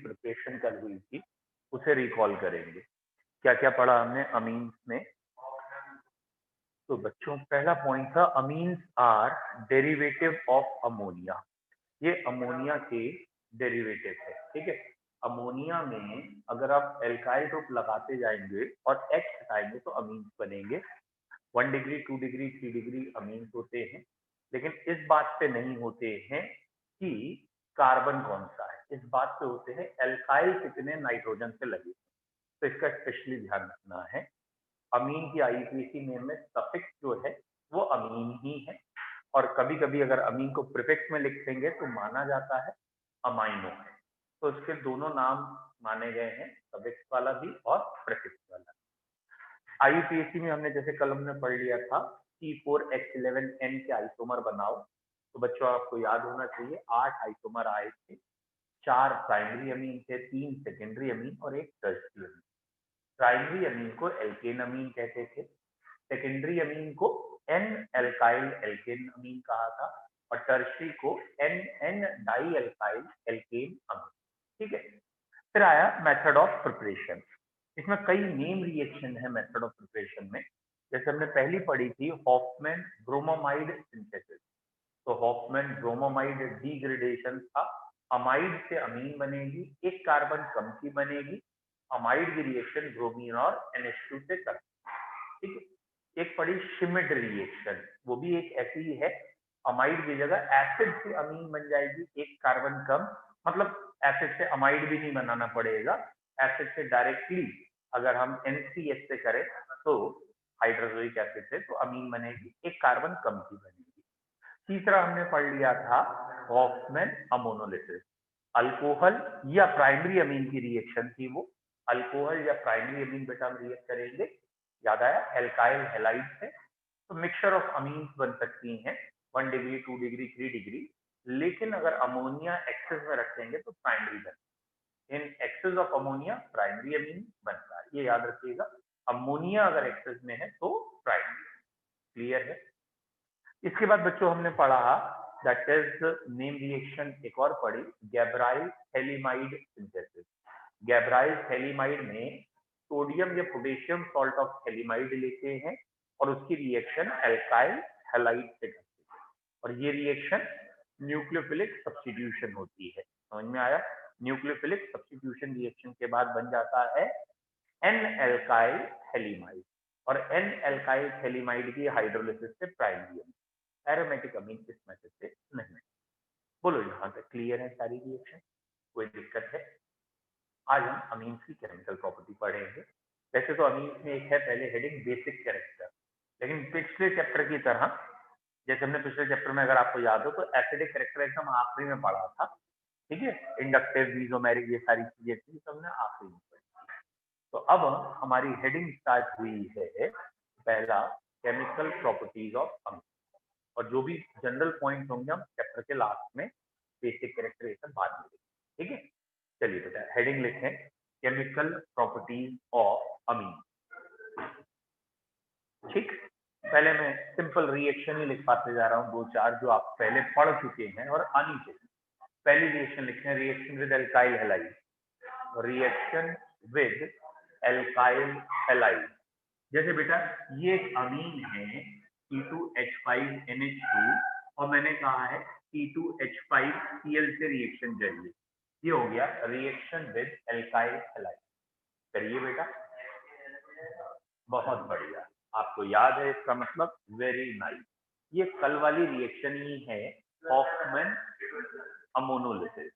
Preparation कल हुई थी उसे रिकॉल करेंगे। क्या क्या पढ़ा हमने अमीन्स में? तो बच्चों पहला पॉइंट था amines are derivative of ammonia. ये अमोनिया के डेरिवेटिव है, ठीक है। अमोनिया में अगर आप एल्काइल ग्रुप लगाते जाएंगे और H हटाएंगे तो अमीन्स बनेंगे। 1 डिग्री 2 डिग्री 3 डिग्री अमीन्स होते हैं, लेकिन इस बात पे नहीं होते हैं कि कार्बन कौन सा है, इस बात पे होते हैं एल्काइल कितने नाइट्रोजन से लगे। तो इसका स्पेशली ध्यान रखना है। अमीन की आईयूपीएसी नेम में सफिक्स जो है वो अमीन ही है, और कभी कभी अगर अमीन को प्रीफिक्स में लिख देंगे तो माना जाता है अमाइनो है। तो इसके दोनों नाम माने गए हैं, सफिक्स वाला भी और प्रीफिक्स वाला। आईयूपीएसी में हमने जैसे कल हमने पढ़ लिया था C4H11N के आइसोमर बनाओ, तो बच्चों आपको याद होना चाहिए 8 आइसोमर आए थे, 4 प्राइमरी अमीन थे, 3 सेकेंडरी अमीन और 1 टर्शियरी अमीन। प्राइमरी अमीन को एल्केन अमीन कहते थे, सेकेंडरी अमीन को एन एल्काइल एल्केन अमीन कहा था, और टर्शियरी को N N di alkyl alkane amine, ठीक है। फिर आया मेथड ऑफ प्रिपरेशन। इसमें कई नेम रिएक्शन है मेथड ऑफ प्रिपरेशन में। जैसे हमने पहली पढ़ी थी हॉफमैन ब्रोमोमाइड सिंथेसिस। तो हॉफमैन ब्रोमोमाइड डिग्रेडेशन था, अमाइड से अमीन बनेगी, एक कार्बन कम की बनेगी, अमाइड की रिएक्शन ब्रोमीन और NH2 से कर, ठीक है। एक पढ़ी शिमिड रिएक्शन, वो भी एक ऐसी ही है, अमाइड की जगह एसिड से अमीन बन जाएगी, एक कार्बन कम, मतलब एसिड से अमाइड भी नहीं बनाना पड़ेगा, एसिड से डायरेक्टली अगर हम NCH से करें तो हाइड्रोक्लोरिक एसिड से तो अमीन बनेगी, एक कार्बन कम की बनेगी। तीसरा हमने पढ़ लिया था हॉफमैन अमोनोलिसिस। अल्कोहल या प्राइमरी अमीन की रिएक्शन थी वो, अल्कोहल या प्राइमरी अमीन बेटा हम रिएक्ट करेंगे, याद आया, एल्काइल हैलाइड से। तो मिक्सचर ऑफ अमीन्स बन सकती हैं 1 डिग्री 2 डिग्री 3 डिग्री, लेकिन अगर अमोनिया एक्सेस में रखेंगे तो प्राइमरी बन, in excess of ammonia primary amine बनता है, ये याद रखिएगा। अमोनिया अगर एक्सेस में है तो प्राइमरी। क्लियर है? इसके बाद बच्चों हमने पढ़ा दैट इज नेम रिएक्शन, एक और पढ़ी गैब्राइल थैलिमाइड सिंथेसिस। गैब्राइल थैलिमाइड में सोडियम या पोटेशियम सॉल्ट ऑफ थैलिमाइड लेते हैं और उसकी रिएक्शन एल्काइल हैलाइड से करते हैं, और ये रिएक्शन न्यूक्लियोफिलिक सब्स्टिट्यूशन होती है। समझ में आया? न्यूक्लियोफिलिक सब्स्टिट्यूशन रिएक्शन के बाद बन जाता है एन एल्काइल थैलिमाइड, और एन एल्काइल थैलिमाइड की हाइड्रोलिसिस से प्राइमरी अमीन, एरोमेटिक अमीन इस मेथड से नहीं। बोलो यहाँ तक क्लियर है सारी रिएक्शन? कोई दिक्कत है? आज हम अमीन्स की केमिकल प्रॉपर्टी पढ़ेंगे। वैसे तो अमीन्स में एक है पहले हेडिंग बेसिक कैरेक्टर, लेकिन पिछले चैप्टर की तरह, जैसे हमने पिछले चैप्टर में अगर आपको याद हो तो एसिडिक कैरेक्टर एकदम आखिरी में पढ़ा था, ठीक है, इंडक्टिव मीसोमेरिक ये सारी चीजें थी, तो हमने आखिरी में पढ़ी। तो अब हमारी हेडिंग स्टार्ट हुई है पहला केमिकल प्रॉपर्टीज ऑफ अमीन, और जो भी जनरल पॉइंट होंगे हम चैप्टर के लास्ट में बेसिक कैरेक्टरिस्टिक बाद में, ठीक है। चलिए बेटा हेडिंग लिखें केमिकल प्रॉपर्टीज ऑफ अमीन, ठीक। पहले मैं सिंपल रिएक्शन ही लिख पाते जा रहा हूँ, दो चार जो आप पहले पढ़ चुके हैं और आनी चाहिए। पहली रिएक्शन लिखते हैं reaction with alkyl halide, reaction with alkyl halide. जैसे बेटा ये एक अमीन है C2H5NH2 और मैंने कहा है C2H5Cl से रिएक्शन चाहिए, ये हो गया रिएक्शन विद एल्काइल हैलाइड। करिए बेटा, बहुत बढ़िया, आपको याद है इसका मतलब, वेरी नाइस। ये कल वाली रिएक्शन ही है हॉफमैन अमोनोलिसिस,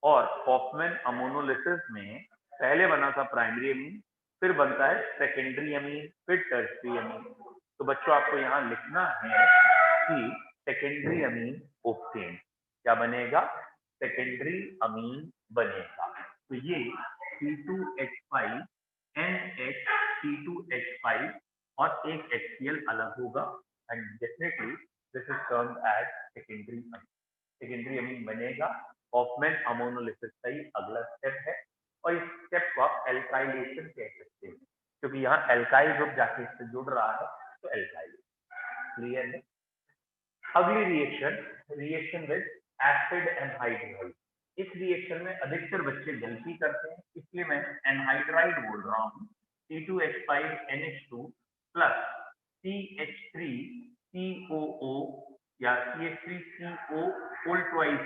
और हॉफमैन अमोनोलिसिस में पहले बना था प्राइमरी अमीन, फिर बनता है सेकेंडरी अमीन, फिर टर्शियरी अमीन। तो बच्चों आपको यहाँ लिखना है कि सेकेंडरी अमीन ऑब्टेन, क्या बनेगा? सेकेंडरी अमीन बनेगा। तो ये C2H5 NH C2H5 और एक HCl अलग होगा, and definitely this is termed as secondary amine. Secondary amine बनेगा, हॉफमैन अमोनोलिसिस का ही अगला स्टेप है, और इस स्टेप को आप एल्काइलेशन कह सकते हैं, क्योंकि यहाँ एल्काइल ग्रुप जाके इससे जुड़ रहा है, तो एल्काइल। क्लियर है? अगली reaction, reaction with acid anhydride. इस रिएक्शन में अधिकतर बच्चे गलती करते हैं, इसलिए मैं एनहाइड्राइड बोल रहा हूँ। C2H5NH2 प्लस CH3COO या CH3CO होल ट्वाइस।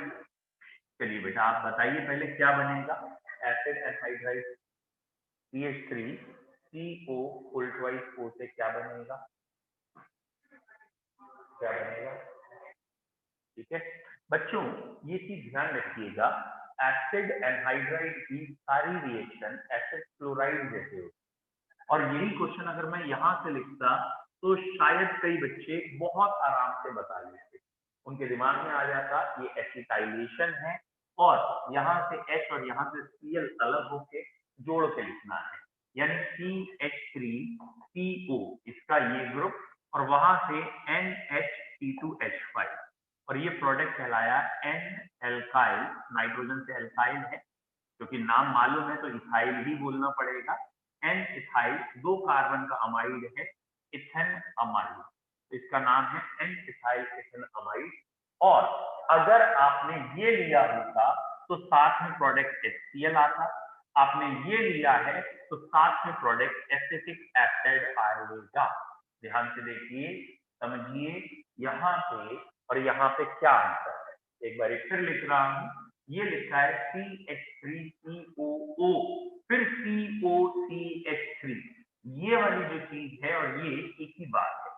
चलिए बेटा आप बताइए पहले क्या बनेगा acid anhydride CH3CO whole twice O से क्या बनेगा, क्या बनेगा? ठीक है बच्चों, ये चीज ध्यान रखिएगा, एसिड एनहाइड्राइड की सारी रिएक्शन एसिड क्लोराइड जैसे होती है। और यही क्वेश्चन अगर मैं यहाँ से लिखता तो शायद कई बच्चे बहुत आराम से बता लेते, उनके दिमाग में आ जाता ये एसिटाइलेशन है और यहाँ से H और यहाँ से Cl अलग होके जोड़ के लिखना है, यानी CH3CO इसका ये ग्रुप और वहां से NH2H5 और ये प्रोडक्ट कहलाया N एल्काइल, नाइट्रोजन से एल्काइल है क्योंकि नाम मालूम है तो इथाइल ही बोलना पड़ेगा। N इथाइल 2 कार्बन का अमाइड है इथेन अमाइड, तो इसका नाम है N इथाइल इथेन अमाइड। और अगर आपने ये लिया होता तो साथ में प्रोडक्ट HCl आता, आपने ये लिया है तो साथ में प्रोडक्ट एसिटिक एसिड आएगा। ध्यान से देखिए समझिए यहाँ से और यहाँ पे क्या अंतर है, एक बार फिर लिख रहा हूँ, ये लिखा है CH3COO फिर COCH3, ये वाली जो चीज है और ये एक ही बात है,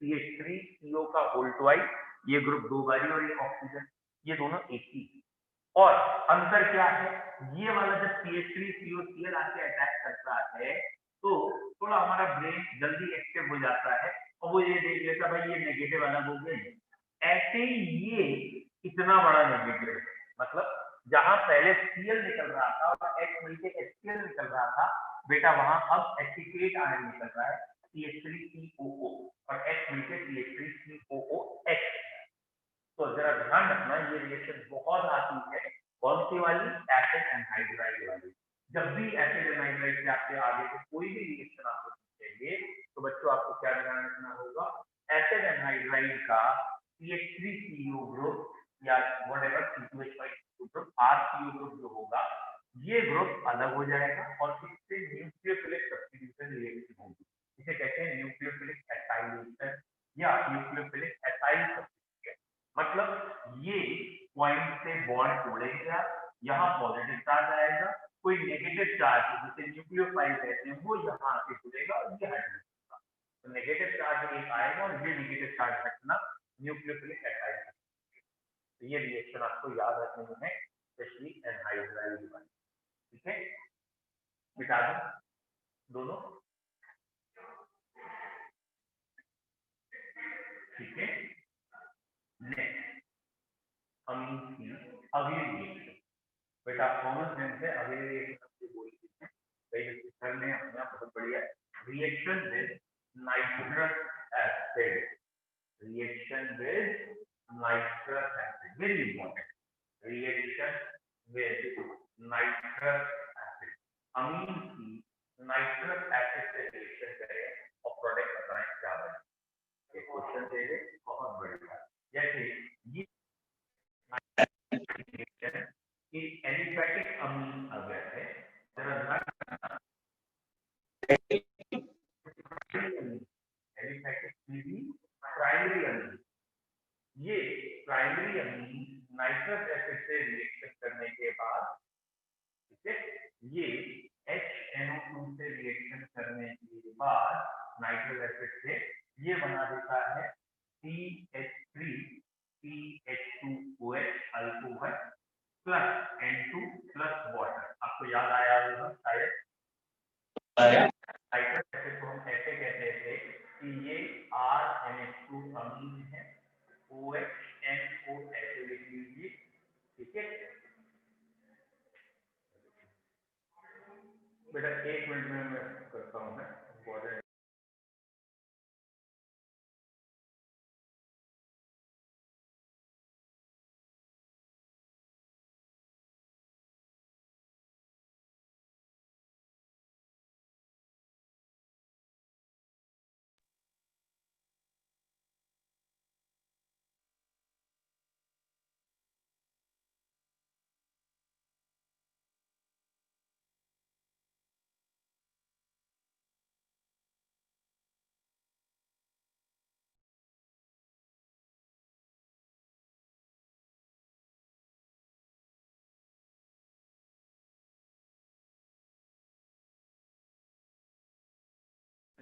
CH3CO का होल ट्वाइस, ये ग्रुप 2 बारी और ये ऑक्सीजन, ये दोनों एक ही। और अंतर क्या है, ये वाला जब CH3COCl आके अटैक करता है तो थोड़ा हमारा ब्रेन जल्दी एक्टिव हो जाता है और वो ये देख लेता भाई ये नेगेटिव अलग हो गए, ऐसे ही ये इतना बड़ा नेगेटिव है, मतलब जहां पहले Cl निकल रहा था और H मिलके HCl निकल रहा था बेटा, वहां अब एसिटेट आयन निकल रहा है CH3COO और H मिलके CH3COOH। तो जरा ध्यान रखना ये रिएक्शन बहुत आती है, कौन सी वाली, एसिड एनहाइड्राइड वाली। जब भी एसिड एनहाइड्राइड से आपके आगे को कोई भी रिएक्शन आपको पूछेंगे तो बच्चों आपको क्या ध्यान रखना होगा, एसिड एनहाइड्राइड का CH3CO ग्रुप या whatever C2H5 group RCO group जो होगा ये ग्रुप अलग हो जाएगा और इससे न्यूक्लियोफिलिक सब्स्टिट्यूशन रिएक्शन होगी, इसे कहते हैं न्यूक्लियोफिलिक एसाइलेशन या न्यूक्लियोफिलिक एसाइल सब्स्टिट्यूशन। मतलब ये पॉइंट से बॉन्ड तोड़ेंगे आप, यहाँ पॉजिटिव चार्ज आएगा, कोई नेगेटिव चार्ज जिसे न्यूक्लियोफाइल कहते हैं वो यहाँ आके जुड़ेगा और ये हट जाएगा, तो नेगेटिव चार्ज एक आएगा और ये नेगेटिव चार्ज हटना न्यूक्लियोफिलिक एसाइल। तो ये रिएक्शन आपको याद रखने में है, स्पेशली एनहाइड्राइड वाली। ठीक है मिटा दो दोनों, ठीक है। नेक्स्ट अमीन की अगली रिएक्शन, बेटा कॉमन सेंस है, अगली रिएक्शन बोलते हैं कई बच्चे करने अपने आप बहुत बढ़िया, reaction with nitrous acid, reaction with nitrous acid, very important, reaction with nitrous acid, amine की नाइट्रस एसिड से रिएक्शन करें और प्रोडक्ट बताएं क्या बने, एक क्वेश्चन दे दे बहुत बढ़िया। जैसे ये कि एलिफैटिक अमीन अगर है, जरा ध्यान, एलिफैटिक प्राइमरी अमीन, ये प्राइमरी अमीन नाइट्रस एसिड से रिएक्शन करने के बाद, ठीक है, ये HNO2 से रिएक्शन करने के बाद नाइट्रस एसिड से ये बना देता है CH3CH2OH alcohol plus N2 plus water. आपको याद आया होगा शायद, नाइट्रस एसिड को हम ऐसे कहते थे कि ये RNH2 अमीन है, OH ऐसे लिख लीजिए, ठीक है बेटा, 1 मिनट में मैं करता हूँ मैं।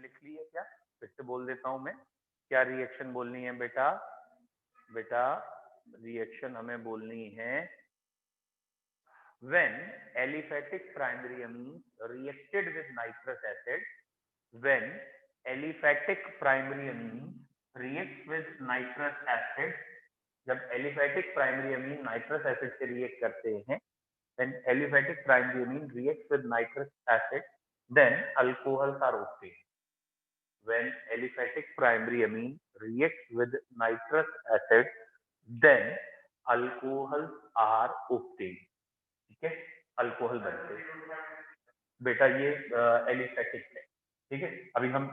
लिख ली है क्या? फिर से बोल देता हूं मैं, क्या रिएक्शन बोलनी है बेटा? बेटा रिएक्शन हमें बोलनी है when aliphatic primary amines reacted with nitrous acid, when aliphatic primary amines react with nitrous acid, जब aliphatic primary amine nitrous acid से react करते हैं, when aliphatic primary amine reacts with nitrous acid, then alcohols are obtained. When aliphatic primary amine reacts with nitrous acid, then alcohols are obtained. ठीक है, alcohol बनते हैं बेटा, ये aliphatic है। ठीक है, अभी हम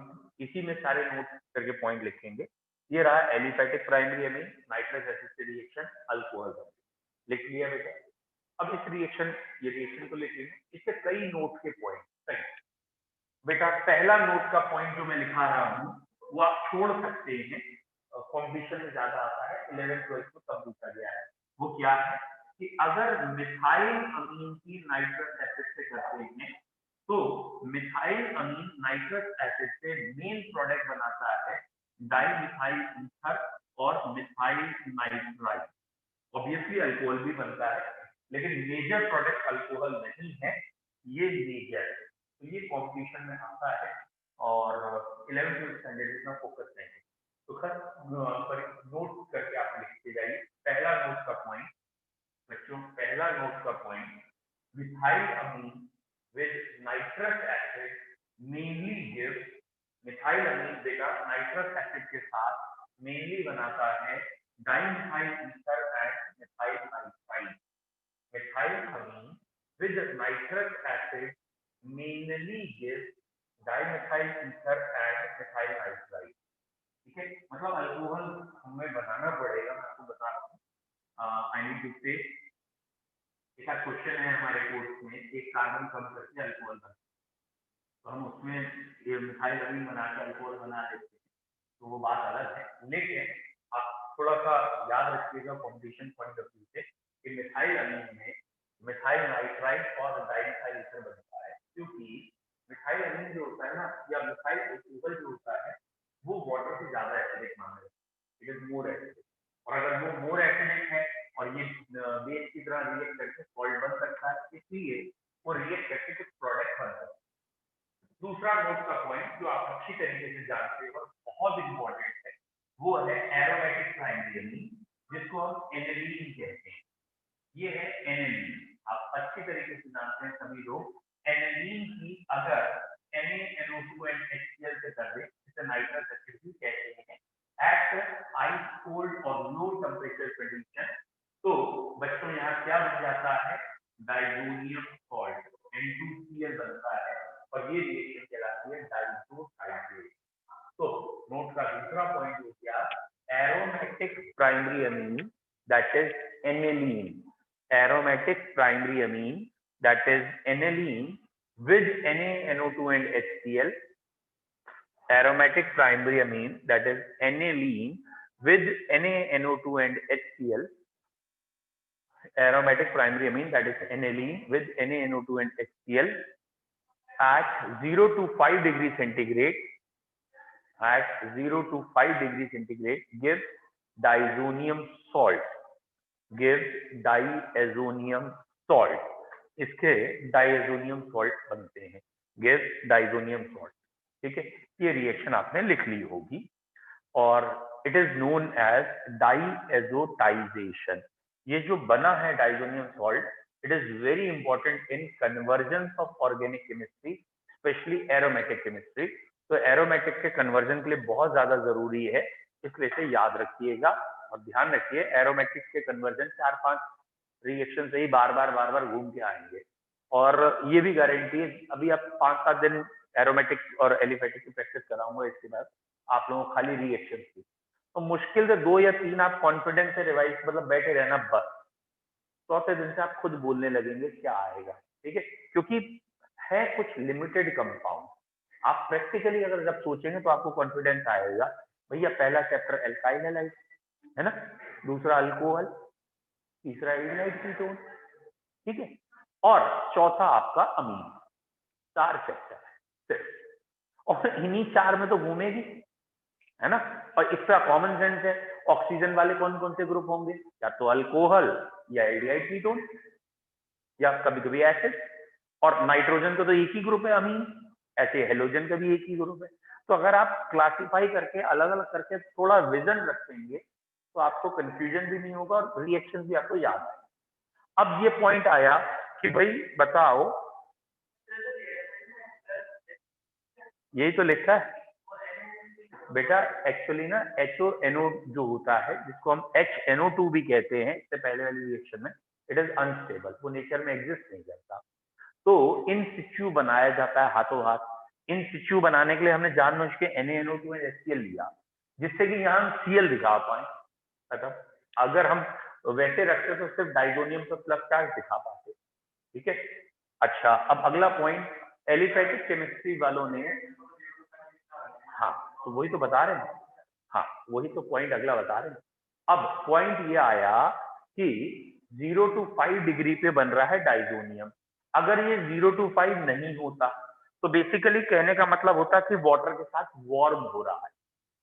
इसी में सारे नोट करके पॉइंट लिखेंगे। ये रहा aliphatic primary amine, nitrous acid से रिएक्शन, अल्कोहल बनते। लिख लिया बेटा? अब इस रिएक्शन, ये रिएक्शन को लिखेंगे, इससे कई नोट के पॉइंट। सही बेटा, पहला नोट का पॉइंट जो मैं लिखा रहा हूँ वो आप छोड़ सकते हैं, कॉम्पिटिशन में ज्यादा आता है, 11th-12th में कम पूछा गया है। वो क्या है कि अगर मिथाइल अमीन की नाइट्रस एसिड से करते हैं तो मिथाइल अमीन नाइट्रस एसिड से मेन प्रोडक्ट बनाता है डाइमिथाइल ईथर और मिथाइल नाइट्राइल। ऑब्वियसली अल्कोहल भी बनता है, लेकिन मेजर प्रोडक्ट अल्कोहल नहीं है, ये मेजर है। तो ये कॉम्पिटिशन में आता है और 11th स्टैंडर्ड में फोकस नहीं है। तो खैर नोट करके आप लिखते जाइए। पहला नोट का पॉइंट बच्चों, पहला नोट का point, methyl amine with nitrous acid mainly give, methyl amine बेटा नाइट्रस एसिड के साथ मेनली बनाता है dimethyl ether and methyl nitrile. Methyl amine with nitrous acid mainly give dimethyl ether and methyl nitrile. ठीक है, मतलब alcohol हमें बनाना पड़ेगा, मैं आपको बता रहा हूँ। आई नीड टू से, एक क्वेश्चन है हमारे कोर्स में, एक कार्बन कम करके अल्कोहल बनता है, तो हम उसमें ये मिथाइल अमीन बना के अल्कोहल बना देते हैं, तो वो बात अलग है। लेकिन आप थोड़ा सा याद रखिएगा कॉम्पिटिशन पॉइंट ऑफ व्यू से कि मिथाइल अमीन में मिथाइल नाइट्राइल और डाइमिथाइल ईथर बनता है, क्योंकि मिथाइल अमीन जो होता है ना, या मिथाइल अल्कोहल जो होता है, वो वाटर से ज्यादा एसिडिक माना जाता है, इट इज मोर एसिडिक। और अगर वो मोर एसिडिक है और ये बेस की तरह रिएक्ट करके सॉल्ट बन सकता है, इसलिए वो रिएक्ट करके कुछ प्रोडक्ट बनता है। दूसरा नोट का पॉइंट जो आप अच्छी तरीके से जानते हो और बहुत इंपॉर्टेंट है, वो है एरोमेटिक प्राइमरी अमीन, जिसको हम एनिलीन कहते हैं। ये है एनिलीन, आप अच्छी तरीके से जानते हैं सभी लोग। एनिलीन की अगर NaNO2 and HCl से कर दे, जिसे नाइट्रस एसिड भी कहते हैं, एट आइस कोल्ड और लो टेम्परेचर कंडीशन, तो बच्चों यहाँ क्या बन जाता है? डाइजोनियम सॉल्ट, N2Cl बनता है, और ये रिएक्शन कहलाती है डाइजोहाइड्रेट। तो नोट का दूसरा पॉइंट हो गया aromatic primary amine, that is aniline. Aromatic primary amine, that is aniline with NaNO2 and HCl. Aromatic primary amine, that is aniline with NaNO2 and HCl. Aromatic primary amine, that is aniline with NaNO2 and HCl at 0 to 5 degree centigrade, at 0 to 5 degree centigrade gives diazonium salt, gives diazonium salt. इसके diazonium salt बनते हैं, give diazonium salt. ठीक है, ये reaction आपने लिख ली होगी, और it is known as diazotization. ये जो बना है diazonium salt, it is very important in conversion of organic chemistry, specially aromatic chemistry. तो एरोमेटिक के कन्वर्जन के लिए बहुत ज्यादा जरूरी है, इसलिए इसे याद रखिएगा और ध्यान रखिए। एरोमेटिक के कन्वर्जन 4-5 रिएक्शन से ही बार बार घूम के आएंगे, और ये भी गारंटी है, अभी आप 5-7 दिन एरोमेटिक और एलिफेटिक की प्रैक्टिस कराऊंगा, इसके बाद आप लोगों को खाली रिएक्शन की, तो मुश्किल से 2 या 3 आप कॉन्फिडेंस से रिवाइज मतलब बैठे रहना, बस चौथे दिन से आप खुद बोलने लगेंगे क्या आएगा। ठीक है, क्योंकि है कुछ लिमिटेड कंपाउंड, आप प्रैक्टिकली अगर जब सोचेंगे तो आपको कॉन्फिडेंस आएगा। भैया पहला चैप्टर एल्काइल हैलाइड है ना, दूसरा अल्कोहल, तीसरा इग्नाइट कीटोन, ठीक है, और चौथा आपका अमीन। 4 चैप्टर है सिर्फ। और इन्हीं 4 में तो घूमेगी, है ना। और इसका कॉमन सेंस है, ऑक्सीजन वाले कौन कौन से ग्रुप होंगे, या तो अल्कोहल या एल्डिहाइड कीटोन या कभी कभी एसिड। और नाइट्रोजन का तो एक ही ग्रुप है अमीन, ऐसे हेलोजन का भी एक ही ग्रुप है। तो अगर आप क्लासिफाई करके अलग अलग करके थोड़ा विजन रखेंगे तो आपको कंफ्यूजन भी नहीं होगा और रिएक्शन भी आपको याद आएगा। अब ये पॉइंट आया कि भाई बताओ, यही तो लिखा है बेटा। एक्चुअली ना HONO जो होता है, जिसको हम HNO2 भी कहते हैं, इससे पहले वाली रिएक्शन में, इट इज अनस्टेबल, वो नेचर में एग्जिस्ट नहीं करता। तो इन सिच्यू बनाया जाता है हाथों हाथ। इन सिच्यू बनाने के लिए हमने जानबूझ के NaNO2 एंड HCl लिया, जिससे कि यहाँ हम Cl दिखा पाए। मतलब अगर हम वैसे रखते तो सिर्फ डाइजोनियम पर प्लस चार्ज दिखा पाते। ठीक है। अच्छा, अब अगला पॉइंट, एलिफैटिक केमिस्ट्री वालों ने, हाँ तो वही तो बता रहे हैं, हाँ वही तो पॉइंट अगला बता रहे हैं। अब पॉइंट ये आया कि 0 to 5 डिग्री पे बन रहा है डाइजोनियम। अगर ये 0 to 5 नहीं होता तो बेसिकली कहने का मतलब होता कि वाटर के साथ वार्म हो रहा है।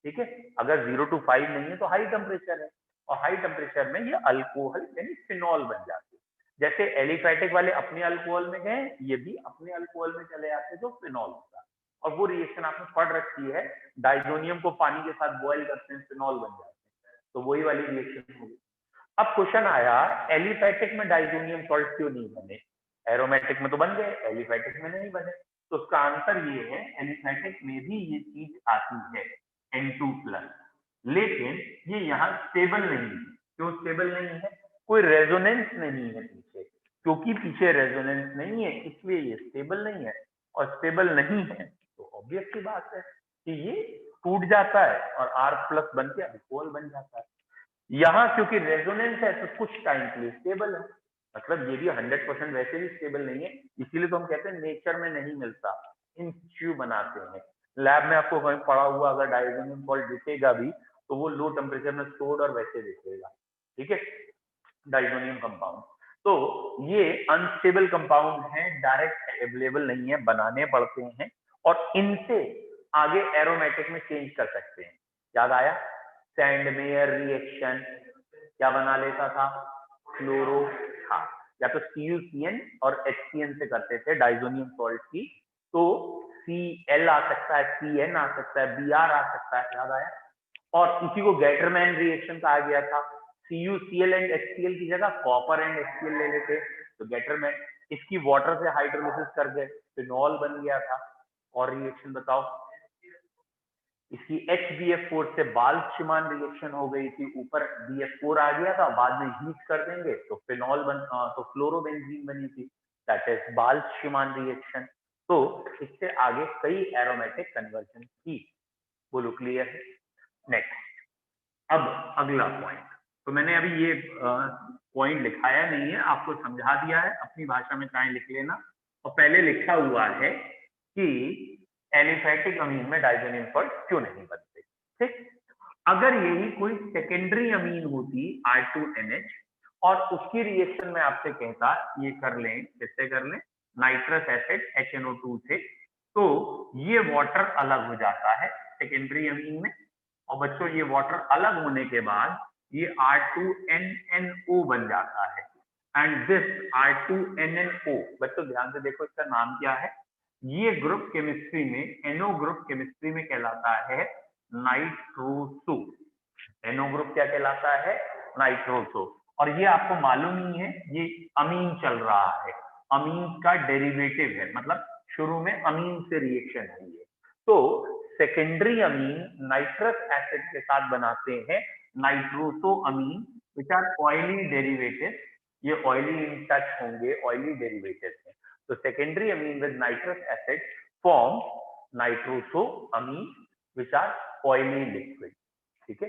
ठीक है। अगर 0 to 5 नहीं है तो हाई टेम्परेचर है, और हाई टेम्परेचर में ये अल्कोहल यानी फिनॉल बन जाती है। जैसे एलिफैटिक वाले अपने अल्कोहल में गए, ये भी अपने अल्कोहल में चले जाते हैं जो फिनॉल होता है। और वो रिएक्शन आपने पढ़ रखी है, डाइजोनियम को पानी के साथ बॉयल करते हैं, फिनॉल बन जाते हैं, तो वही वाली रिएक्शन होगी। अब क्वेश्चन आया, एलिफैटिक में डाइजोनियम सॉल्ट क्यों नहीं बने, एरोमेटिक में तो बन गए, एलिफैटिक में नहीं बने। तो उसका आंसर ये है, एलिफैटिक में भी ये चीज आती है N2+, लेकिन ये यहाँ स्टेबल नहीं है। क्यों स्टेबल नहीं है, कोई रेजोनेंस नहीं है पीछे, क्योंकि पीछे रेजोनेंस नहीं है इसलिए ये स्टेबल नहीं है। और स्टेबल नहीं है तो ऑब्वियस सी बात है कि ये टूट जाता है और R+ बन के अल्कोहल बन जाता है। यहाँ क्योंकि रेजोनेंस है तो कुछ टाइम के लिए स्टेबल है, मतलब ये भी 100% वैसे भी स्टेबल नहीं है, इसीलिए तो हम कहते हैं नेचर में नहीं मिलता, इन ट्यूब बनाते हैं। लैब में आपको कहीं पड़ा हुआ अगर डाइजोनियम सॉल्ट दिखेगा भी तो वो लो टेम्परेचर में स्टोर्ड और वैसे दिखेगा। ठीक है, डाइजोनियम कंपाउंड। तो ये अनस्टेबल कंपाउंड है, डायरेक्ट अवेलेबल नहीं है, बनाने पड़ते हैं, और इनसे आगे एरोमेटिक में चेंज कर सकते हैं। याद आया, सैंडमेयर रिएक्शन क्या बना लेता था, क्लोरो, हाँ, या तो CuCN और HCN से करते थे डाइजोनियम सॉल्ट की, तो Cl आ सकता है, CN आ सकता है, Br आ सकता है। याद आया। और इसी को गेटरमैन रिएक्शन कहा गया था। CuCl एंड HCl की जगह कॉपर एंड HCl ले लेते तो गेटरमैन, इसकी वाटर से हाइड्रोलिसिस कर गए, फिनॉल बन गया था। और रिएक्शन बताओ, इसकी HBF4 से बाल्शमान रिएक्शन हो गई थी, ऊपर BF4 आ गया था, बाद में हीट कर देंगे तो फिनॉल तो फ्लोरोबेंजीन बनी थी, दैट इज बाल्शमान रिएक्शन। तो इससे आगे कई एरोमेटिक कन्वर्जन थी। बोलो क्लियर है। नेक्स्ट, अब अगला पॉइंट, तो मैंने अभी ये पॉइंट लिखाया नहीं है, आपको समझा दिया है, अपनी भाषा में चाहे लिख लेना। और पहले लिखा हुआ है कि एलिफैटिक अमीन में डाइजोनियम सॉल्ट क्यों नहीं बनते। ठीक, अगर यही कोई सेकेंडरी अमीन होती R2NH और उसकी रिएक्शन में आपसे कहता ये कर लें, किससे कर लें, नाइट्रस एसिड HNO2 से, तो ये वाटर अलग हो जाता है सेकेंडरी अमीन में। और बच्चों ये वाटर अलग होने के बाद ये R2NNO बन जाता है, एंड दिस R2NNO, बच्चों ध्यान से देखो इसका नाम क्या है। ये ग्रुप केमिस्ट्री में, NO ग्रुप केमिस्ट्री में कहलाता है नाइट्रोसो। NO ग्रुप क्या कहलाता है, नाइट्रोसो। और ये आपको मालूम ही है, ये अमीन चल रहा है, अमीन का डेरिवेटिव है, मतलब शुरू में अमीन से रिएक्शन हुई है। तो सेकेंडरी अमीन नाइट्रस एसिड के साथ बनाते हैं nitroso amine, which are oily derivative. ये ऑयली इन टच होंगे, ऑयली डेरिवेटिव है। तो secondary amine with nitrous acid form nitroso amine which are oily liquid. ठीक है,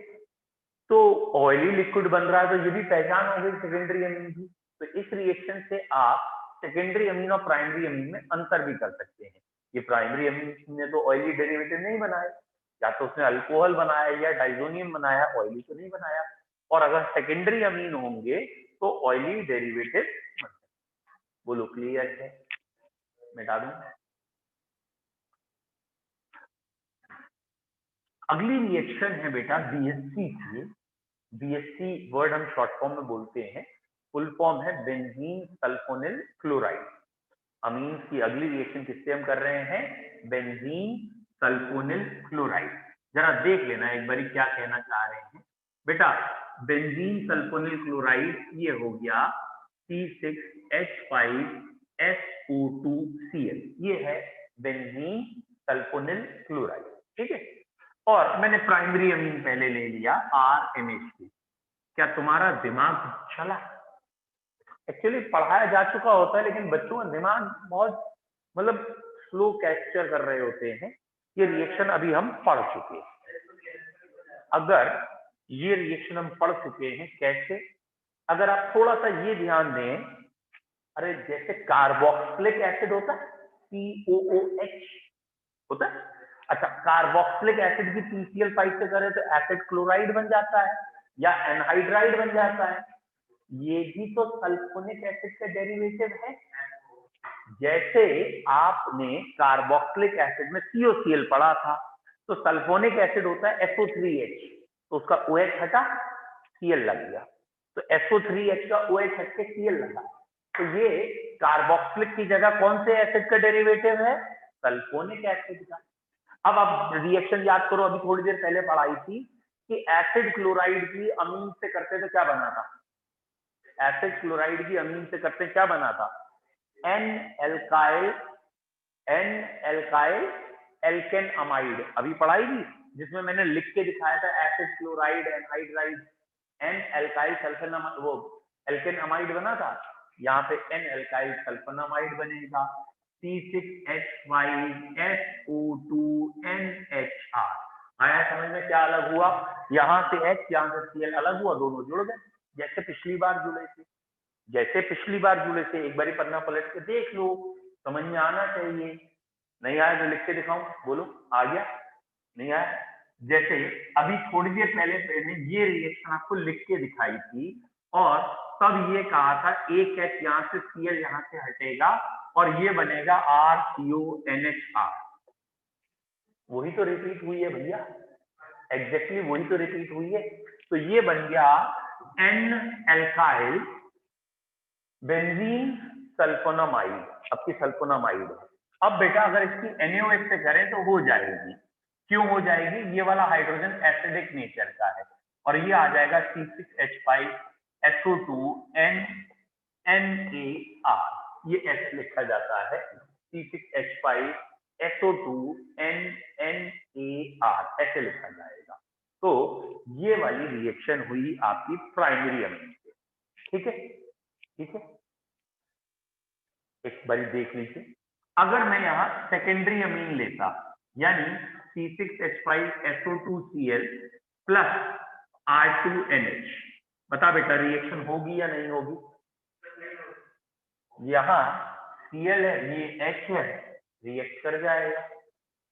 तो ऑयली लिक्विड बन रहा है तो ये भी पहचान हो गई सेकेंडरी अमीन की। तो इस रिएक्शन से आप सेकेंडरी अमीन और प्राइमरी अमीन में अंतर भी कर सकते हैं। ये प्राइमरी अमीन ने तो ऑयली डेरिवेटिव नहीं बनाए, या तो उसने अल्कोहल बनाया या डाइजोनियम बनाया, ऑयली तो नहीं बनाया। और अगर सेकेंडरी अमीन होंगे तो ऑयली डेरिवेटिव। बोलो क्लियर है, मिटा दूं। अगली रिएक्शन है बेटा बीएससी की। बीएससी वर्ड हम शॉर्ट फॉर्म में बोलते हैं, फुल फॉर्म है बेंजीन सल्फोनिल क्लोराइड। अमीन्स की अगली रिएक्शन किससे हम कर रहे हैं? Benzene sulphonyl chloride. जरा देख लेना एक बारी क्या कहना चाह रहे हैं बेटा। बेंजीन सल्फोनिल क्लोराइड ये हो गया C6H5SO2Cl, ये है बेंजीन सल्फोनिल क्लोराइड। ठीक है, और मैंने प्राइमरी अमीन पहले ले लिया RNH2। क्या तुम्हारा दिमाग चला? एक्चुअली पढ़ाया जा चुका होता है लेकिन बच्चों का दिमाग बहुत मतलब स्लो कैप्चर कर रहे होते हैं। ये रिएक्शन अभी हम पढ़ चुके हैं। अगर ये रिएक्शन हम पढ़ चुके हैं कैसे, अगर आप थोड़ा सा ये ध्यान दें, अरे जैसे कार्बोक्सिलिक एसिड होता है COOH होता है, अच्छा कार्बोक्सिलिक एसिड की PCl5 से करें तो एसिड क्लोराइड बन जाता है या एनहाइड्राइड बन जाता है। ये भी तो सल्फोनिक एसिड का डेरिवेटिव है। जैसे आपने कार्बोक्सिलिक एसिड में COCl पढ़ा था, तो सल्फोनिक एसिड होता है SO3H, तो उसका OH हटा, Cl लग गया, तो SO3H का OH हट के Cl लगा। तो ये कार्बोक्सिलिक की जगह कौन से एसिड का डेरिवेटिव है? सल्फोनिक एसिड का। अब आप रिएक्शन याद करो, अभी थोड़ी देर पहले पढ़ाई थी कि एसिड क्लोराइड की अमीन से करते तो क्या बना था? एसिड क्लोराइड की अमीन से करते क्या बना था? N alkyl alkane amide. अभी पढ़ाई थी जिसमें मैंने लिख के दिखाया था acid chloride anhydride N alkyl sulphonamide, वो एल्केन अमाइड बना था। यहाँ पे एन एल्काइल सल्फोनामाइड बनेगा C6H5SO2NHR। आया समझ में क्या अलग हुआ? यहाँ से H, यहाँ से Cl अलग हुआ, दोनों जुड़ गए जैसे पिछली बार जुड़े थे। जैसे पिछली बार जुड़े थे, एक बारी पन्ना पलट के देख लो, समझ में आना चाहिए। नहीं आया तो लिख के दिखाऊं, बोलो आ गया? नहीं आया? जैसे अभी थोड़ी देर पहले मैंने ये रिएक्शन आपको लिख के दिखाई थी और तब ये कहा था एक H यहाँ से Cl यहाँ से हटेगा और ये बनेगा RCONHR। वही तो रिपीट हुई है भैया, एग्जैक्टली वही तो रिपीट हुई है। तो ये बन गया N एल्काइल बेंजीन सल्फोनामाइड, आपकी सल्फोनामाइड है। अब बेटा अगर इसकी NaOH से करें तो हो जाएगी। क्यों हो जाएगी? ये वाला हाइड्रोजन एसिडिक नेचर का है और ये आ जाएगा C6H5SO2NNAR। ये S लिखा जाता है C6H5SO2NNAR, ऐसे लिखा जाएगा। तो ये वाली रिएक्शन हुई आपकी प्राइमरी अमीन से। ठीक है, ठीक है, एक बारी देख लीजिए। अगर मैं यहाँ सेकेंडरी अमीन लेता यानी C6H5SO2Cl प्लस R2NH, बता बेटा रिएक्शन होगी या नहीं होगी? यहाँ Cl है, ये H है, रिएक्ट कर जाएगा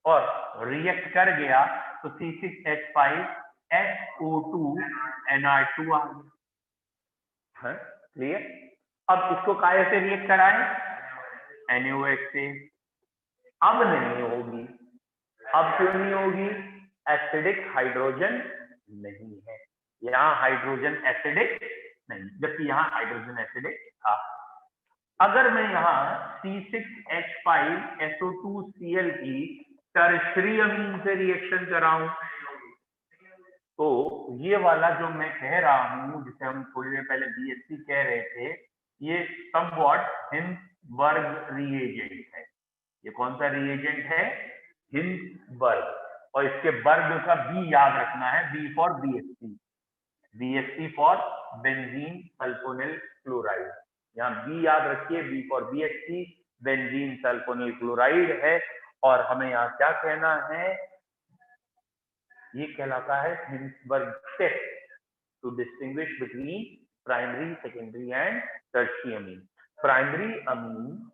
और रिएक्ट कर गया तो C6H5SO2NR2 आ गया। क्लियर? अब इसको काय से रिएक्ट कराएं? NaOH से। अब नहीं होगी। अब क्यों नहीं होगी? एसिडिक हाइड्रोजन नहीं है, यहाँ हाइड्रोजन एसिडिक नहीं, जबकि यहाँ हाइड्रोजन एसिडिक था। अगर मैं यहाँ C6H5SO2Cl की टर्शरी अमीन से रिएक्शन कराऊं तो ये वाला जो मैं कह रहा हूं, जिसे हम थोड़ी देर पहले BSc कह रहे थे, ये समवॉट हिंसबर्ग रिएजेंट है। ये कौन सा रिएजेंट है? हिंसबर्ग। और इसके वर्ग का B याद रखना है, B for BSc, BSc for benzene sulphonyl chloride. यहाँ B याद रखिए, B for BSc, benzene sulphonyl chloride है। और हमें यहाँ क्या कहना है? ये कहलाता है Hinsberg test to distinguish between primary, secondary and tertiary amine. Primary amine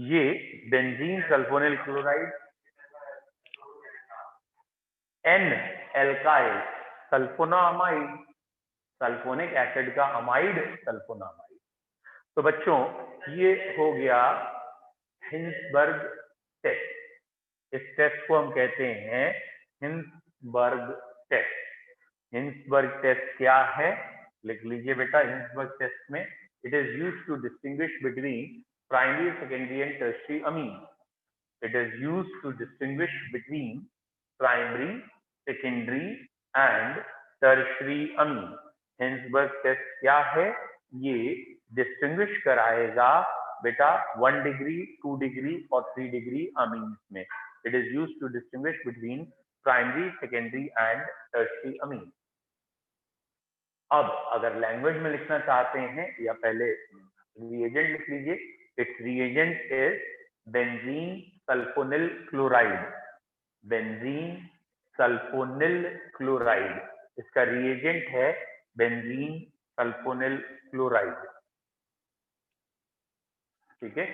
ये benzene sulphonyl chloride, N alkyl sulphonamide, sulphonic acid का अमाइड सल्फोनामाइड। तो बच्चों ये हो गया हिंसबर्ग टेस्ट। इस टेस्ट को हम कहते हैं हिंसबर्ग टेस्ट। हिंसबर्ग टेस्ट क्या है, लिख लीजिए बेटा। हिंसबर्ग टेस्ट में it is used to distinguish between primary, secondary and tertiary amine. It is used to distinguish between primary, secondary and tertiary amine. Hinsberg test क्या है, ये डिस्टिंग्विश कराएगा बेटा 1 डिग्री, 2 डिग्री और 3 डिग्री अमीन्स में। It is used to distinguish between primary, secondary and tertiary amine. अब अगर language में लिखना चाहते हैं या पहले रिएजेंट लिख लीजिए। It's reagent is benzene sulphonyl chloride. Benzene sulphonyl chloride इसका रिएजेंट है, बेंजीन सल्फोनिल क्लोराइड। ठीक है।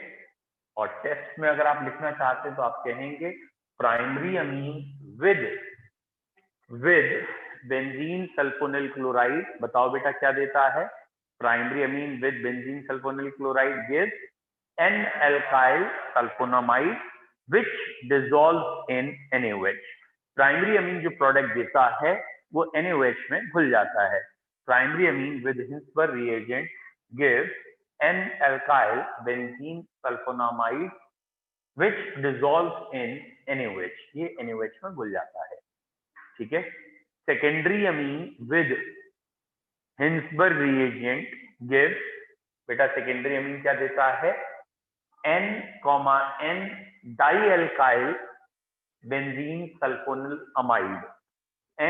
और टेस्ट में अगर आप लिखना चाहते हैं तो आप कहेंगे primary amine with benzene sulphonyl chloride. बताओ बेटा क्या देता है, primary amine with benzene sulphonyl chloride gives N-alkyl sulfonamide which dissolves in NaOH। Primary amine जो प्रोडक्ट देता है वो NaOH में घुल जाता है। Primary amine with Hinsberg reagent gives N-alkyl benzene sulfonamide which dissolves in NaOH। ये NaOH में घुल जाता है। ठीक है। Secondary amine with Hinsberg reagent gives, बेटा सेकेंडरी अमीन क्या देता है, N dialkyl benzene sulphonyl amide. N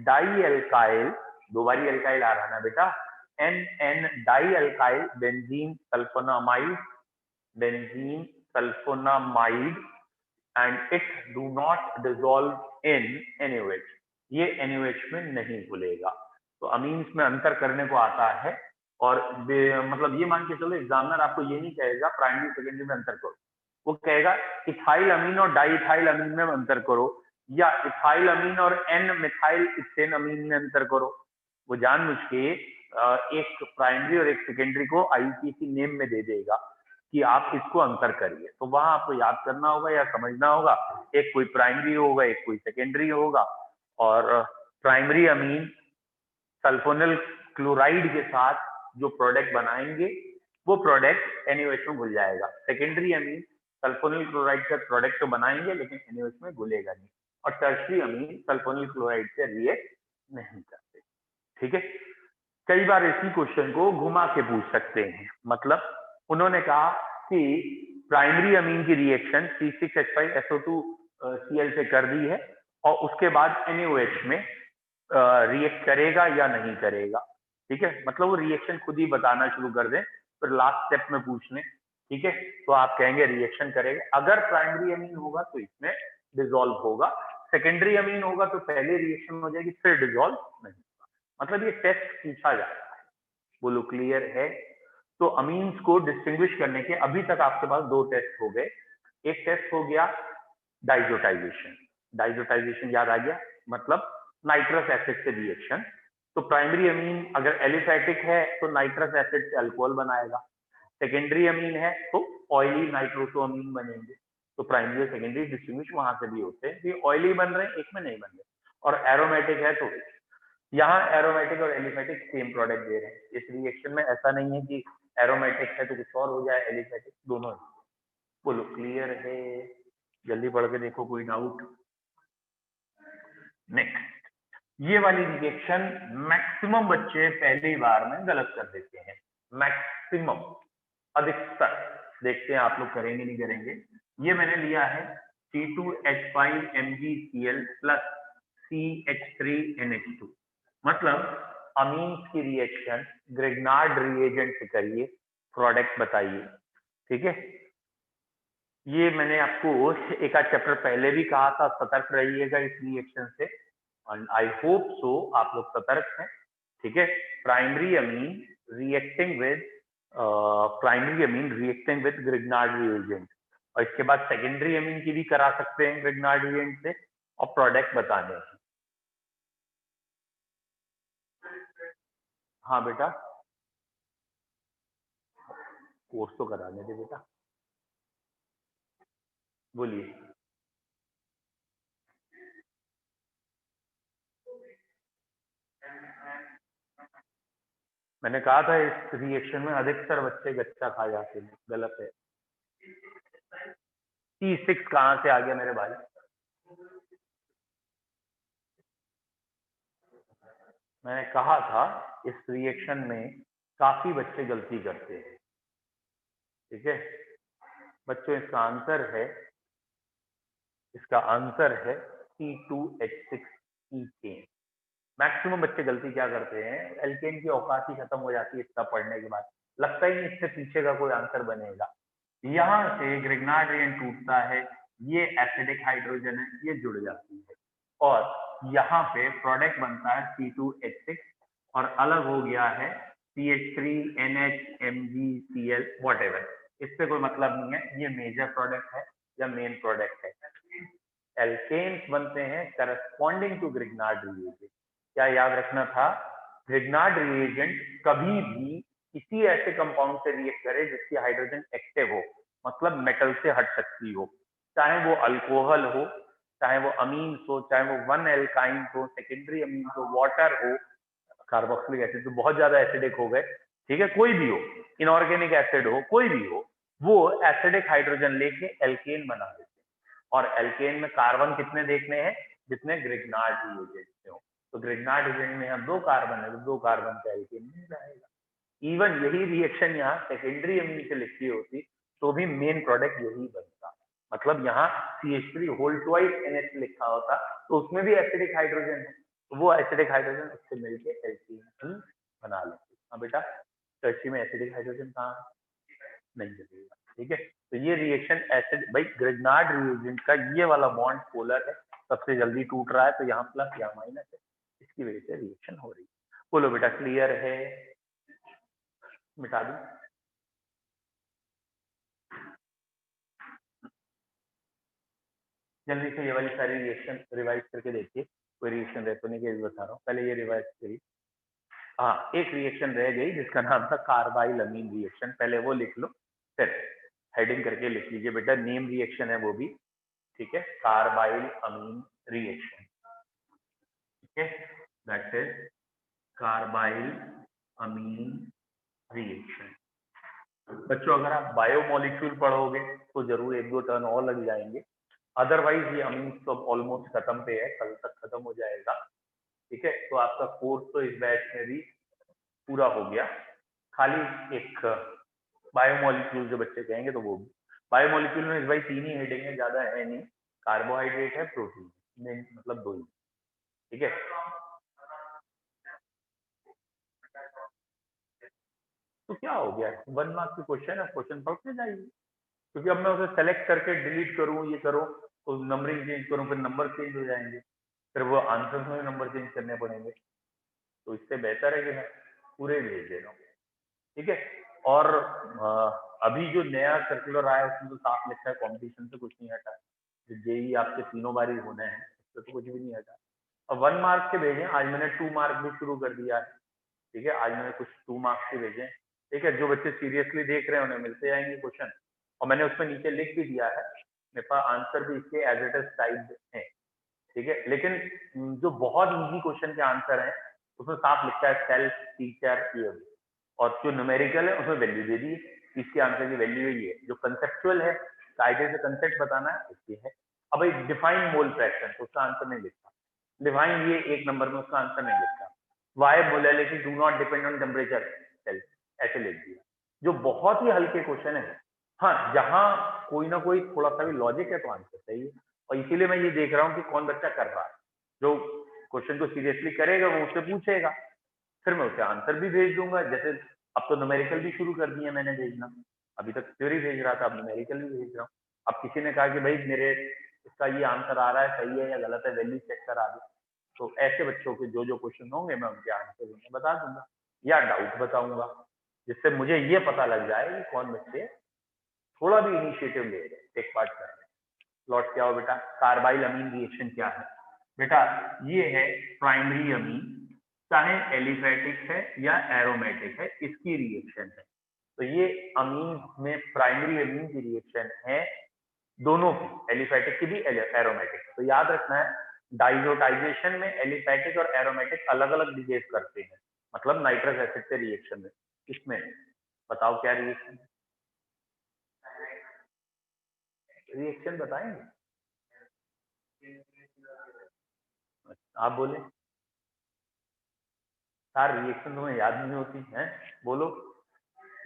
dialkyl, दो बारी एल्काइल आ रहा ना बेटा, N dialkyl benzene sulphonamide, benzene sulphonamide and it do not dissolve in NaOH। ये NaOH में नहीं घुलेगा। तो अमीन्स में अंतर करने को आता है। और मतलब ये मान के चलो एग्जामिनर आपको ये नहीं कहेगा प्राइमरी सेकेंडरी में अंतर करो, वो कहेगा इथाइल अमीन और डाइथाइल अमीन में अंतर करो, या इथाइल अमीन और N मिथाइल इथेन अमीन में अंतर करो। वो जानबूझ के एक प्राइमरी और एक सेकेंडरी को IUPAC नेम में दे देगा कि आप इसको अंतर करिए। तो वहां आपको याद करना होगा या समझना होगा, एक कोई प्राइमरी होगा, एक कोई सेकेंडरी होगा। और प्राइमरी अमीन सल्फोनिल क्लोराइड के साथ जो प्रोडक्ट बनाएंगे वो प्रोडक्ट NaOH में घुल जाएगा। सेकेंडरी अमीन सल्फोनिल क्लोराइड का प्रोडक्ट तो बनाएंगे लेकिन NaOH में घुलेगा नहीं। और टर्शियरी अमीन सल्फोनिल क्लोराइड से रिएक्ट नहीं करते। ठीक है। कई बार इसी क्वेश्चन को घुमा के पूछ सकते हैं। मतलब उन्होंने कहा कि प्राइमरी अमीन की रिएक्शन C6H5SO2Cl से कर दी है और उसके बाद NaOH में रिएक्ट करेगा या नहीं करेगा। ठीक है। मतलब वो रिएक्शन खुद ही बताना शुरू कर दें, फिर लास्ट स्टेप में पूछ लें। ठीक है। तो आप कहेंगे रिएक्शन करेगा। अगर प्राइमरी अमीन होगा तो इसमें डिसॉल्व होगा, सेकेंडरी अमीन होगा तो पहले रिएक्शन हो जाएगी फिर डिसॉल्व नहीं होगा। मतलब ये टेस्ट पूछा जाता है। बोलो क्लियर है। तो अमीन्स को डिस्टिंग्विश करने के अभी तक आपके पास दो टेस्ट हो गए। एक टेस्ट हो गया डाइजोटाइजेशन। डाइजोटाइजेशन याद आ गया, मतलब नाइट्रस एसिड से रिएक्शन। तो प्राइमरी अमीन अगर एलिफेटिक है तो नाइट्रस एसिड से अल्कोहल बनाएगा, सेकेंडरी अमीन है तो ऑयली नाइट्रोसोअमीन बनेंगे। तो प्राइमरी और सेकेंडरी डिस्टिंग्विश वहां से भी होते हैं, ये ऑयली बन रहे हैं, एक में नहीं बन रहे। और एरोमेटिक है तो यहाँ एरोमेटिक और एलिफेटिक सेम प्रोडक्ट दे रहे हैं। इस रिएक्शन में ऐसा नहीं है कि एरोमेटिक है तो कुछ और हो जाए, एलिफेटिक दोनों है। बोलो क्लियर है। जल्दी पढ़ के देखो, कोई डाउट। नेक्स्ट, ये वाली रिएक्शन मैक्सिमम बच्चे पहली बार में गलत कर देते हैं। मैक्सिमम, अधिकतर। देखते हैं आप लोग करेंगे नहीं करेंगे। ये मैंने लिया है C2H5MgCl प्लस CH3NH2। मतलब अमीन्स की रिएक्शन ग्रिग्नार्ड रिएजेंट से करिए, प्रोडक्ट बताइए। ठीक है। ये मैंने आपको एक आध चैप्टर पहले भी कहा था, सतर्क रहिएगा इस रिएक्शन से। एंड आई होप सो आप लोग सतर्क हैं। ठीक है। Primary amine reacting with Grignard reagent, और इसके बाद सेकेंडरी अमीन की भी करा सकते हैं ग्रिग्नार्ड रिएजेंट से, और प्रोडक्ट बताने हैं। हाँ बेटा, कोर्स तो कराने दे बेटा, बोलिए। मैंने कहा था इस रिएक्शन में अधिकतर बच्चे गच्चा खा जाते हैं, गलत है। C6 कहाँ से आ गया मेरे भाई? मैंने कहा था इस रिएक्शन में काफी बच्चे गलती करते हैं, ठीक है बच्चों। इसका आंसर है C2H6 ईथेन। मैक्सिमम बच्चे गलती क्या करते हैं, एल्केन की औकात ही खत्म हो जाती है इतना पढ़ने के बाद, लगता ही नहीं इससे पीछे का कोई आंसर बनेगा। यहाँ से ग्रिग्नार्ड रिएजेंट टूटता है, ये एसिडिक हाइड्रोजन है, ये जुड़ जाती है और यहाँ पे प्रोडक्ट बनता है C2H6 और अलग हो गया है CH3NH MgCl व्हाटएवर। इससे कोई मतलब नहीं है ये मेजर प्रोडक्ट है या मेन प्रोडक्ट है। एल्केन्स बनते हैं करस्पॉन्डिंग टू ग्रिग्नार्ड रिएजेंट। क्या याद रखना था, ग्रिग्नार्ड रिएजेंट कभी भी किसी ऐसे कंपाउंड से रिएक्ट करे जिसकी हाइड्रोजन एक्टिव हो, मतलब मेटल से हट सकती हो, चाहे वो अल्कोहल हो, चाहे वो अमीन्स हो, चाहे वो वन एल्काइंस हो, सेकेंडरी अमीन्स हो, वाटर हो, कार्बोक्सिलिक एसिड तो बहुत ज्यादा एसिडिक हो गए, ठीक है कोई भी हो, इनऑर्गेनिक एसिड हो, कोई भी हो, वो एसिडिक हाइड्रोजन लेके एल्केन बना देते हैं। और एल्केन में कार्बन कितने देखने हैं, जितने ग्रिग्नार्ड रिएजेंट से हो। तो ग्रिग्नार्ड रिएजेंट में हम 2 कार्बन है तो 2 कार्बन का एल्केन मिल जाएगा। इवन यही रिएक्शन यहाँ सेकेंडरी अमीन से लिखी होती तो भी मेन प्रोडक्ट यही बनता, मतलब यहाँ CH3 होल ट्वाइस NH लिखा होता तो उसमें भी एसिडिक हाइड्रोजन है, तो वो एसिडिक हाइड्रोजन उससे मिलके एल्कीन ही बना लेते। हाँ बेटा, टर्ची में एसिडिक हाइड्रोजन कहाँ नहीं मिलेगा, ठीक है। तो ये रिएक्शन एसिड, भाई ग्रिग्नार्ड रिएजेंट का ये वाला बॉन्ड पोलर है, सबसे जल्दी टूट रहा है तो यहाँ प्लस यहाँ माइनस है, इसकी वजह से रिएक्शन हो रही है। बोलो बेटा क्लियर है, मिटा दूं? जल्दी से ये वाली सारी रिएक्शन रिवाइज करके देखिए, कोई रिएक्शन रह तो नहीं गई बता रहा हूँ, पहले ये रिवाइज करिए। हाँ एक रिएक्शन रह गई जिसका नाम था कार्बाइल अमीन रिएक्शन, पहले वो लिख लो, फिर हेडिंग करके लिख लीजिए बेटा, नेम रिएक्शन है वो भी, ठीक है, कार्बाइल अमीन रिएक्शन, ठीक है, that is carbylamine reaction. बच्चों अगर आप बायोमोलिक्यूल पढ़ोगे तो जरूर 1-2 टर्न और लग जाएंगे, अदरवाइज ये अमीन्स तो ऑलमोस्ट खत्म पे है, कल तक खत्म हो जाएगा, ठीक है। तो आपका कोर्स तो इस बैच में भी पूरा हो गया, खाली एक बायोमोलिक्यूल जो बच्चे कहेंगे तो वो भी। बायोमोलिक्यूल में इस भाई 3 ही हेडिंग है, ज्यादा है नहीं, कार्बोहाइड्रेट है, प्रोटीन, मतलब 2 ही, ठीक है। तो क्या हो गया, 1 मार्क की क्वेश्चन है, क्वेश्चन पढ़ते जाइए, क्योंकि अब मैं उसे सेलेक्ट करके डिलीट करूँ, ये करूँ तो नंबरिंग चेंज करूँ, फिर नंबर चेंज हो जाएंगे, फिर वो आंसर में नंबर चेंज करने पड़ेंगे, तो इससे बेहतर है कि मैं पूरे भेज दे रहा हूँ, ठीक है। और अभी जो नया सर्कुलर आया उसमें तो साफ लिखा है कंपटीशन से कुछ नहीं हटा है, जो जेई आपके 3 बारी होने हैं उससे तो कुछ भी नहीं हटा। अब 1 मार्क के भेजे, आज मैंने 2 मार्क भी शुरू कर दिया है, ठीक है, आज मैंने कुछ 2 मार्क्स के भेजे, ठीक है। जो बच्चे सीरियसली देख रहे हैं उन्हें मिलते जाएंगे क्वेश्चन, और मैंने उसमें नीचे लिख भी दिया है, मेरे पास आंसर भी इसके एज इट इज टाइप्ड है, ठीक है। लेकिन जो बहुत इजी क्वेश्चन के आंसर हैं उसमें साफ लिखा है सेल्फ, टीचर, ये, और जो न्यूमेरिकल है उसमें वैल्यू दे दी है, इसके आंसर की वैल्यू यही है। जो कंसेप्चुअल है, कायदे से कंसेप्ट बताना है, इसकी है। अब एक डिफाइन मोल फ्रैक्शन, उसका आंसर नहीं लिखा, डिफाइन ये 1 नंबर में, उसका आंसर नहीं लिखा। Why molality do not depend on temperature, self, ऐसे लिख दिया। जो बहुत ही हल्के क्वेश्चन है, हाँ जहां कोई ना कोई थोड़ा सा भी लॉजिक है तो आंसर सही है, और इसीलिए मैं ये देख रहा हूँ कि कौन बच्चा कर रहा है, जो क्वेश्चन को सीरियसली करेगा वो उससे पूछेगा, फिर मैं उसे आंसर भी भेज दूंगा। जैसे अब तो न्यूमेरिकल भी शुरू कर दिया मैंने भेजना, अभी तक थ्योरी भेज रहा था, अब न्यूमेरिकल भी भेज रहा हूँ। अब किसी ने कहा कि भाई मेरे इसका ये आंसर आ रहा है, सही है या गलत है, वैल्यू चेक करा दो, तो ऐसे बच्चों के जो जो क्वेश्चन होंगे मैं उनके आंसर उन्हें बता दूंगा या डाउट बताऊंगा, जिससे मुझे ये पता लग जाए कि कौन बच्चे थोड़ा भी इनिशिएटिव ले रहे हैं, टेक पार्ट कर रहे हैं। प्लॉट क्या हो बेटा, कार्बाइल अमीन रिएक्शन क्या है बेटा, ये है प्राइमरी अमीन, चाहे एलिफैटिक है या एरोमेटिक है, इसकी रिएक्शन है। तो ये अमीन में प्राइमरी अमीन की रिएक्शन है, दोनों की, एलिफैटिक की भी एरोमेटिक। तो याद रखना है डाइजोटाइजेशन में एलिफैटिक और एरोमेटिक अलग अलग बिहेव करते हैं, मतलब नाइट्रस एसिड से रिएक्शन में, इसमें बताओ क्या रिएक्शन, रिएक्शन बताएंगे आप बोले सर, रिएक्शन तुम्हें याद नहीं होती है, बोलो।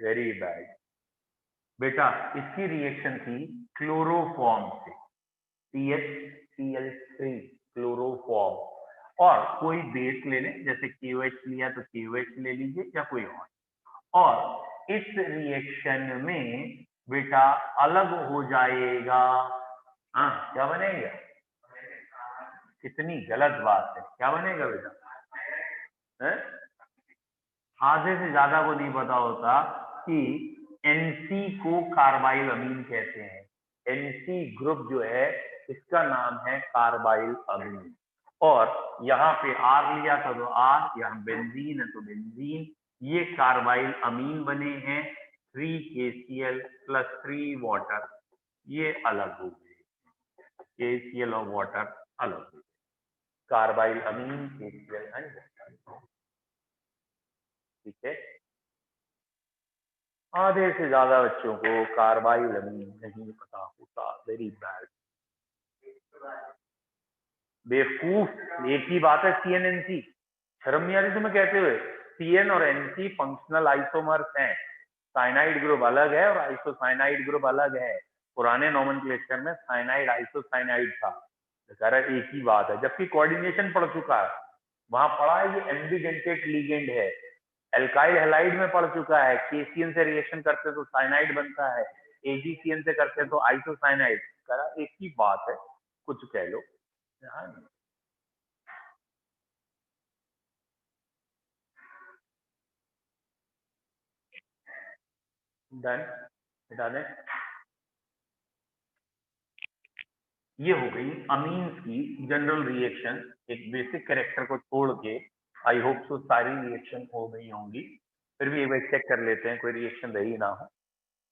वेरी बैड बेटा, इसकी रिएक्शन थी क्लोरोफॉर्म से, CH-Cl3 क्लोरोफॉर्म, और कोई बेस ले लें, जैसे KOH लिया तो KOH ले लीजिए या कोई और इस रिएक्शन में बेटा अलग हो जाएगा, हाँ क्या बनेगा, कितनी गलत बात है, क्या बनेगा बेटा, है? आधे से ज्यादा को नहीं पता होता कि NC को कार्बाइल अमीन कहते हैं। NC ग्रुप जो है इसका नाम है कार्बाइल अमीन, और यहाँ पे R लिया था तो R, यहाँ बेंजीन है तो बेंजीन, ये कार्बाइल अमीन बने हैं 3KCl + 3 वाटर, ये अलग हो गए, KCl और वाटर अलग हो गए, carbylamine KCl and water, ठीक है। आधे से ज्यादा बच्चों को कार्बाइल अमीन नहीं पता होता, वेरी बैड, बेवकूफ। एक ही बात है CN-NC, शर्म नहीं आ रही तुम्हें कहते हुए, CN और NC फंक्शनल आइसोमर्स हैं, साइनाइड ग्रुप अलग है और आइसोसाइनाइड ग्रुप अलग है। पुराने नोमेनक्लेचर में साइनाइड आइसोसाइनाइड था, तो एक ही बात है, जबकि कोऑर्डिनेशन पढ़ चुका है, वहां पढ़ा है ये एम्बिडेंटेड लिगेंड है, एल्काइल हैलाइड में पढ़ चुका है, KCN से रिएक्शन करते हैं तो साइनाइड बनता है, AgCN से करते हैं तो आइसोसाइनाइड, एक ही बात है, कुछ कह लो। डन, हटा दें। ये हो गई अमीन्स की जनरल रिएक्शन, एक बेसिक कैरेक्टर को छोड़ के आई होप सो सारी रिएक्शन हो गई होंगी, फिर भी एक बार चेक कर लेते हैं कोई रिएक्शन रही ना हो,